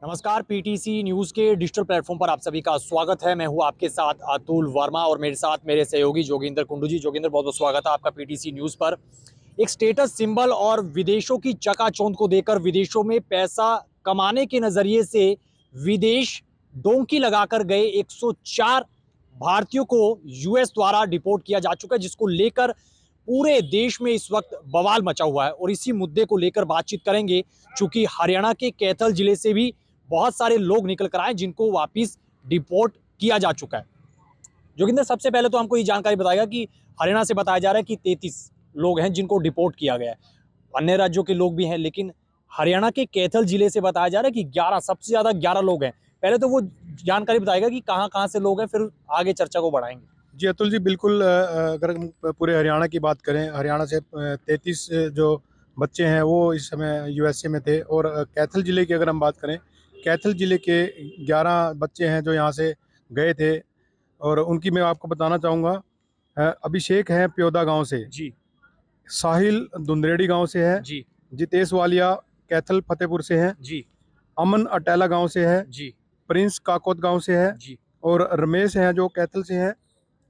नमस्कार। PTC news के digital platform पर आप सभी का स्वागत है। मैं हूं आपके साथ अतुल वर्मा और मेरे साथ मेरे सहयोगी जोगिंदर कुंडू जी। जोगिंदर, बहुत बहुत स्वागत है आपका पीटीसी न्यूज़ पर। एक स्टेटस सिंबल और विदेशों की चकाचौंध को देकर विदेशों में पैसा कमाने के नजरिए से विदेश डोंकी लगाकर गए 104 भारतीयों को यूएस द्वारा डिपोर्ट किया जा चुका है, जिसको लेकर पूरे देश में इस वक्त बवाल मचा हुआ है। और इसी मुद्दे को लेकर बातचीत करेंगे, चूंकि हरियाणा के कैथल जिले से भी बहुत सारे लोग निकल कर आए जिनको वापिस डिपोर्ट किया जा चुका है। जोगिंदर, सबसे पहले तो हमको ये जानकारी बताएगा कि हरियाणा से बताया जा रहा है कि 33 लोग हैं जिनको डिपोर्ट किया गया है। अन्य राज्यों के लोग भी हैं, लेकिन हरियाणा के कैथल जिले से बताया जा रहा है कि 11, सबसे ज्यादा 11 लोग हैं। पहले तो वो जानकारी बताएगा कि कहाँ कहाँ से लोग हैं, फिर आगे चर्चा को बढ़ाएंगे। जी अतुल जी, बिल्कुल। अगर हम पूरे हरियाणा की बात करें, हरियाणा से 33 जो बच्चे हैं वो इस समय यूएसए में थे। और कैथल ज़िले की अगर हम बात करें, कैथल ज़िले के 11 बच्चे हैं जो यहाँ से गए थे। और उनकी मैं आपको बताना चाहूँगा। अभिषेक है प्योदा गांव से, जी। साहिल धुंधरेड़ी गांव से है, जी। जितेश वालिया कैथल फतेहपुर से है, जी। अमन अटेला गांव से है, जी। प्रिंस काकोत गांव से है, जी। और रमेश हैं जो कैथल से हैं,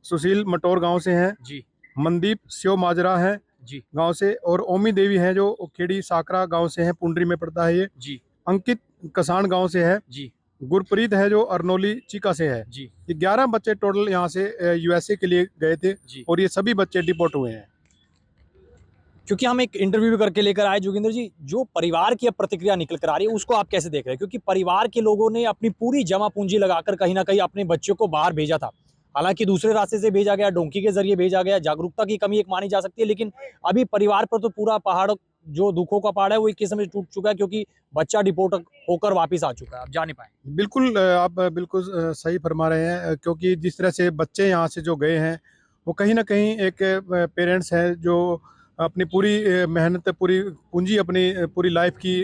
सुशील मटोर गांव से हैं, जी। मनदीप शिव माजरा है जी। गांव से, और ओमी देवी है जो खेड़ी साकरा गांव से है, पुंडरी में पड़ता है ये। जी। अंकित कसान गांव से है। जी। गुरप्रीत है जो अरनोली चीका से है। जी। ये 11 बच्चे टोटल यहाँ से यूएसए के लिए गए थे। जी। और ये सभी बच्चे डिपोर्ट हुए हैं। क्योंकि हम एक इंटरव्यू भी करके लेकर आए जोगिंदर जी, जो परिवार की अब प्रतिक्रिया निकल कर आ रही है उसको आप कैसे देख रहे हैं? क्योंकि परिवार के लोगों ने अपनी पूरी जमा पूंजी लगाकर कहीं ना कहीं अपने बच्चों को बाहर भेजा था। हालांकि दूसरे रास्ते से भेजा गया, डोंकी के जरिए भेजा गया, जागरूकता की कमी एक मानी जा सकती है, लेकिन अभी परिवार पर तो पूरा पहाड़, जो दुखों का पहाड़ है वो एक किस्म से टूट चुका है, क्योंकि बच्चा डिपोर्ट होकर वापिस आ चुका है, अब जा नहीं पाए। बिल्कुल, आप बिल्कुल सही फरमा रहे हैं। क्योंकि जिस तरह से बच्चे यहाँ से जो गए हैं, वो कहीं ना कहीं एक पेरेंट्स हैं जो अपनी पूरी मेहनत, पूरी पूंजी, अपनी पूरी लाइफ की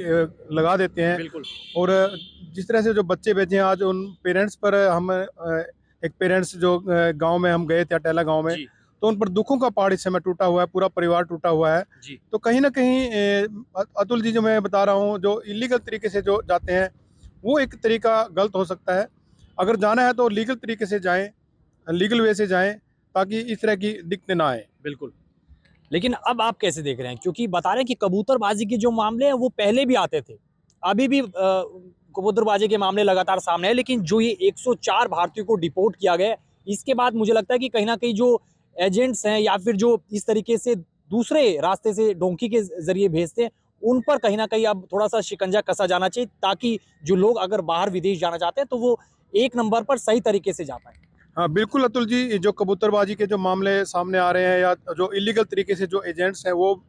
लगा देते हैं। बिल्कुल। और जिस तरह से जो बच्चे भेजे हैं, आज उन पेरेंट्स पर हम एक पेरेंट्स जो गांव में हम गए थे, अटेला गांव में, जी। तो उन पर दुखों का पहाड़ इस समय टूटा हुआ है, पूरा परिवार टूटा हुआ है। जी। तो कहीं ना कहीं अतुल जी, जो मैं बता रहा हूँ, जो इलीगल तरीके से जो जाते हैं, वो एक तरीका गलत हो सकता है। अगर जाना है तो लीगल तरीके से जाएं, लीगल वे से जाएं, ताकि इस तरह की दिक्कतें ना आए। बिल्कुल। लेकिन अब आप कैसे देख रहे हैं? क्योंकि बता रहे हैं कि कबूतरबाजी के जो मामले हैं वो पहले भी आते थे, अभी भी कबूतरबाजी के मामले लगातार सामने है, लेकिन जो ये 104 भारतीयों को डिपोर्ट किया गया, इसके बाद मुझे लगता है कि कहीं ना कहीं जो एजेंट्स हैं या फिर जो इस तरीके से दूसरे रास्ते से डोंकी के जरिए भेजते हैं, उन पर कहीं ना कहीं अब थोड़ा सा शिकंजा कसा जाना चाहिए, ताकि जो लोग अगर बाहर विदेश जाना चाहते हैं तो वो एक नंबर पर सही तरीके से जा पाए। हाँ बिल्कुल अतुल जी, जो कबूतरबाजी के जो मामले सामने आ रहे हैं, या जो इलीगल तरीके से जो एजेंट्स हैं वो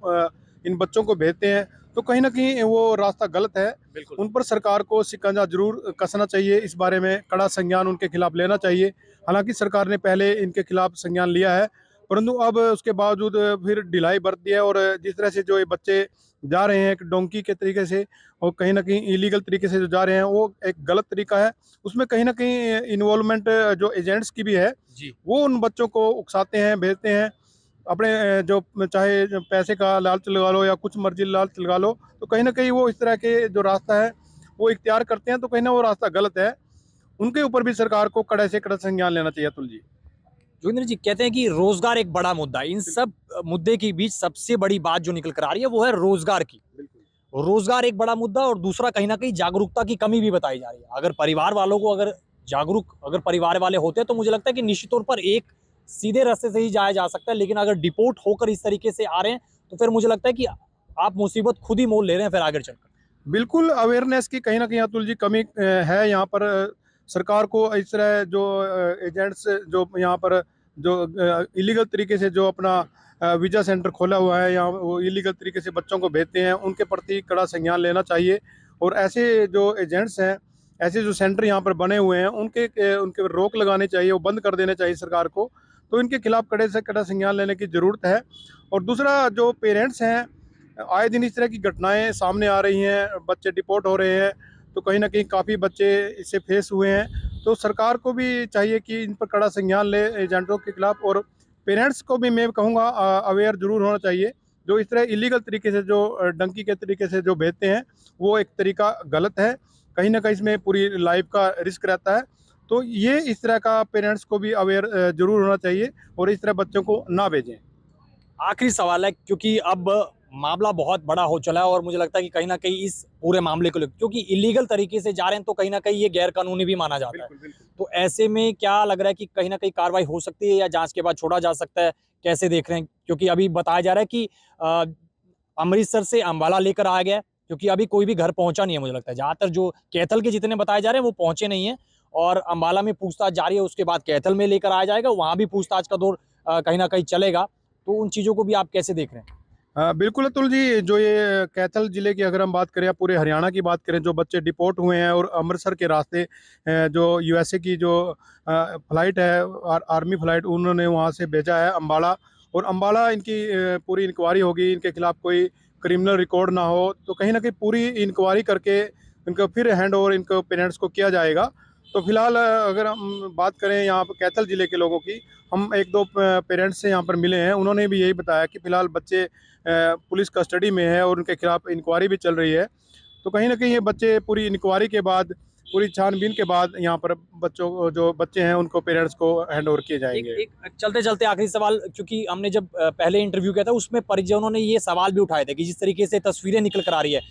इन बच्चों को भेजते हैं, तो कहीं ना कहीं वो रास्ता गलत है। बिल्कुल। उन पर सरकार को शिकंजा जरूर कसना चाहिए, इस बारे में कड़ा संज्ञान उनके खिलाफ लेना चाहिए। हालांकि सरकार ने पहले इनके खिलाफ संज्ञान लिया है, परंतु अब उसके बावजूद फिर ढिलाई बरत दी है। और जिस तरह से जो ये बच्चे जा रहे हैं एक डोंकी के तरीके से, और कहीं ना कहीं इलीगल तरीके से जो जा रहे हैं, वो एक गलत तरीका है। उसमें कहीं ना कहीं इन्वॉल्वमेंट जो एजेंट्स की भी है, जी। वो उन बच्चों को उकसाते हैं, भेजते हैं अपने जो चाहे जो पैसे का लालच लगा लो या कुछ मर्जी लालच लगा लो, तो कहीं ना कहीं वो इस तरह के जो रास्ता है वो इख्तियार करते हैं। तो कहीं ना वो रास्ता गलत है। उनके ऊपर भी सरकार को कड़े से कड़ा संज्ञान लेना चाहिए अतुल जी। जोगिंदर जी, कहते हैं कि रोजगार एक बड़ा मुद्दा है। इन सब मुद्दे के बीच सबसे बड़ी बात जो निकल कर आ रही है वो है रोजगार की। रोजगार एक बड़ा मुद्दा, और दूसरा कहीं ना कहीं जागरूकता की कमी भी बताई जा रही है। अगर परिवार वालों को अगर परिवार वाले होते तो मुझे लगता है कि निश्चित तौर पर एक सीधे रास्ते से ही जाया जा सकता है, लेकिन अगर डिपोर्ट होकर इस तरीके से आ रहे हैं तो फिर मुझे लगता है कि आप मुसीबत खुद ही मोल ले रहे हैं फिर आगे चलकर। बिल्कुल, अवेयरनेस की कहीं ना कहीं अतुल जी कमी है यहाँ पर। सरकार को इस तरह जो एजेंट्स जो यहाँ पर जो इलीगल तरीके से जो अपना वीज़ा सेंटर खोला हुआ है, या वो इलीगल तरीके से बच्चों को भेजते हैं, उनके प्रति कड़ा संज्ञान लेना चाहिए। और ऐसे जो एजेंट्स हैं, ऐसे जो सेंटर यहाँ पर बने हुए हैं, उनके रोक लगानी चाहिए, वो बंद कर देने चाहिए सरकार को। तो इनके खिलाफ कड़े से कड़ा संज्ञान लेने की ज़रूरत है। और दूसरा, जो पेरेंट्स हैं, आए दिन इस तरह की घटनाएं सामने आ रही हैं, बच्चे डिपोर्ट हो रहे हैं, तो कहीं ना कहीं काफ़ी बच्चे इससे फेस हुए हैं। तो सरकार को भी चाहिए कि इन पर कड़ा संज्ञान ले एजेंटों के खिलाफ। और पेरेंट्स को भी मैं कहूँगा अवेयर जरूर होना चाहिए। जो इस तरह इलीगल तरीके से जो डंकी के तरीके से जो भेजते हैं, वो एक तरीका गलत है। कहीं ना कहीं इसमें पूरी लाइफ का रिस्क रहता है। तो ये इस तरह का पेरेंट्स को भी अवेयर जरूर होना चाहिए और इस तरह बच्चों को ना भेजें। आखिरी सवाल है, क्योंकि अब मामला बहुत बड़ा हो चला है और मुझे लगता है कि कहीं ना कहीं इस पूरे मामले को लेकर, क्योंकि इलीगल तरीके से जा रहे हैं तो कहीं ना कहीं ये गैर कानूनी भी माना जाता है। बिल्कुल बिल्कुल। तो ऐसे में क्या लग रहा है कि कहीं ना कहीं कार्रवाई हो सकती है या जांच के बाद छोड़ा जा सकता है, कैसे देख रहे हैं? क्योंकि अभी बताया जा रहा है कि अमृतसर से अंबाला लेकर आ गया है, क्योंकि अभी कोई भी घर पहुंचा नहीं है। मुझे लगता है ज्यादातर जो कैथल के जितने बताए जा रहे हैं वो पहुंचे नहीं है, और अंबाला में पूछताछ जारी है, उसके बाद कैथल में लेकर आया जाएगा, वहां भी पूछताछ का दौर कहीं ना कहीं चलेगा। तो उन चीजों को भी आप कैसे देख रहे हैं? बिल्कुल अतुल जी, जो ये कैथल जिले की अगर हम बात करें या पूरे हरियाणा की बात करें, जो बच्चे डिपोर्ट हुए हैं और अमृतसर के रास्ते जो यूएसए की जो फ्लाइट है, आर्मी फ्लाइट, उन्होंने वहाँ से भेजा है अम्बाला। और अम्बाला इनकी पूरी इंक्वायरी होगी, इनके खिलाफ कोई क्रिमिनल रिकॉर्ड ना हो, तो कहीं ना कहीं पूरी इंक्वायरी करके इनको फिर हैंड ओवर इनको पेरेंट्स को किया जाएगा। तो फिलहाल अगर हम बात करें यहाँ पर कैथल जिले के लोगों की, हम एक दो पेरेंट्स से यहाँ पर मिले हैं, उन्होंने भी यही बताया कि फिलहाल बच्चे पुलिस कस्टडी में है और उनके खिलाफ इंक्वायरी भी चल रही है। तो कहीं ना कहीं ये बच्चे पूरी इंक्वायरी के बाद, पूरी छानबीन के बाद यहाँ पर बच्चों को, जो बच्चे हैं उनको पेरेंट्स को हैंड ओवर किए एक जाएंगे। एक चलते चलते आखिरी सवाल, क्योंकि हमने जब पहले इंटरव्यू किया था उसमें परिजनों ने ये सवाल भी उठाए थे कि जिस तरीके से तस्वीरें निकल कर आ रही है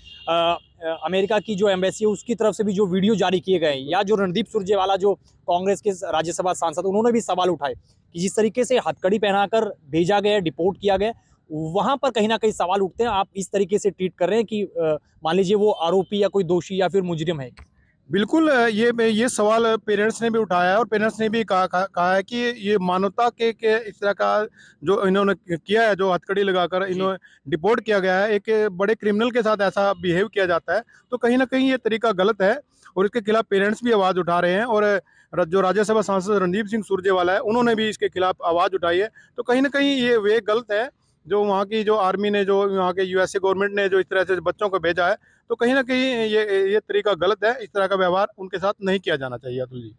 अमेरिका की जो एम्बेसी है उसकी तरफ से भी जो वीडियो जारी किए गए, या जो रणदीप सुरजेवाला जो कांग्रेस के राज्यसभा सांसद, उन्होंने भी सवाल उठाए कि जिस तरीके से हथकड़ी पहनाकर भेजा गया, डिपोर्ट किया गया, वहां पर कहीं ना कहीं सवाल उठते हैं। आप इस तरीके से ट्रीट कर रहे हैं कि मान लीजिए वो आरोपी या कोई दोषी या फिर मुजरिम है। बिल्कुल, ये सवाल पेरेंट्स ने भी उठाया है और पेरेंट्स ने भी कहा है कि ये मानवता के इस तरह का जो इन्होंने किया है, जो हथकड़ी लगाकर जी। इन्होंने डिपोर्ट किया गया है, एक बड़े क्रिमिनल के साथ ऐसा बिहेव किया जाता है, तो कहीं ना कहीं ये तरीका गलत है और इसके खिलाफ पेरेंट्स भी आवाज़ उठा रहे हैं। और जो राज्यसभा सांसद रणदीप सिंह सुरजेवाला है, उन्होंने भी इसके खिलाफ आवाज़ उठाई है। तो कहीं ना कहीं ये वे गलत है, जो वहाँ की जो आर्मी ने, जो वहाँ के यूएसए गवर्नमेंट ने जो इस तरह से बच्चों को भेजा है, तो कहीं ना कहीं ये तरीका गलत है। इस तरह का व्यवहार उनके साथ नहीं किया जाना चाहिए अतुल जी।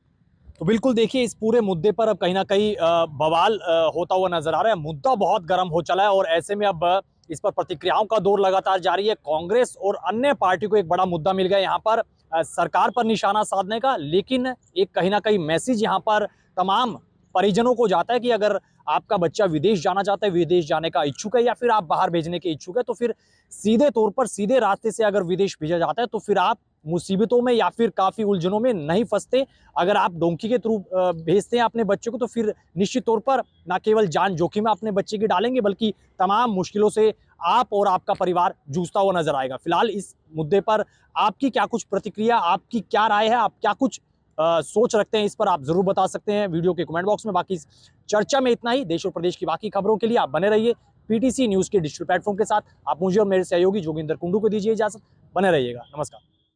तो बिल्कुल देखिए, इस पूरे मुद्दे पर अब कहीं ना कहीं बवाल होता हुआ नजर आ रहा है। मुद्दा बहुत गर्म हो चला है और ऐसे में अब इस पर प्रतिक्रियाओं का दौर लगातार जारी है। कांग्रेस और अन्य पार्टी को एक बड़ा मुद्दा मिल गया यहाँ पर सरकार पर निशाना साधने का, लेकिन एक कहीं ना कहीं मैसेज यहाँ पर तमाम परिजनों को जाता है कि अगर आपका बच्चा विदेश जाना चाहता है, विदेश जाने का इच्छुक है, या फिर आप बाहर भेजने के इच्छुक है, तो फिर सीधे तौर पर, सीधे रास्ते से अगर विदेश भेजा जाता है तो फिर आप मुसीबतों में या फिर काफी उलझनों में नहीं फंसते। अगर आप डोंकी के थ्रू भेजते हैं अपने बच्चे को, तो फिर निश्चित तौर पर न केवल जान जोखिम में अपने बच्चे की डालेंगे, बल्कि तमाम मुश्किलों से आप और आपका परिवार जूझता हुआ नजर आएगा। फिलहाल इस मुद्दे पर आपकी क्या कुछ प्रतिक्रिया, आपकी क्या राय है, आप क्या कुछ सोच रखते हैं, इस पर आप जरूर बता सकते हैं वीडियो के कमेंट बॉक्स में। बाकी इस चर्चा में इतना ही। देश और प्रदेश की बाकी खबरों के लिए आप बने रहिए पीटीसी न्यूज के डिजिटल प्लेटफॉर्म के साथ। आप मुझे और मेरे सहयोगी जोगिंदर कुंडू को दीजिए इजाजत। बने रहिएगा। नमस्कार।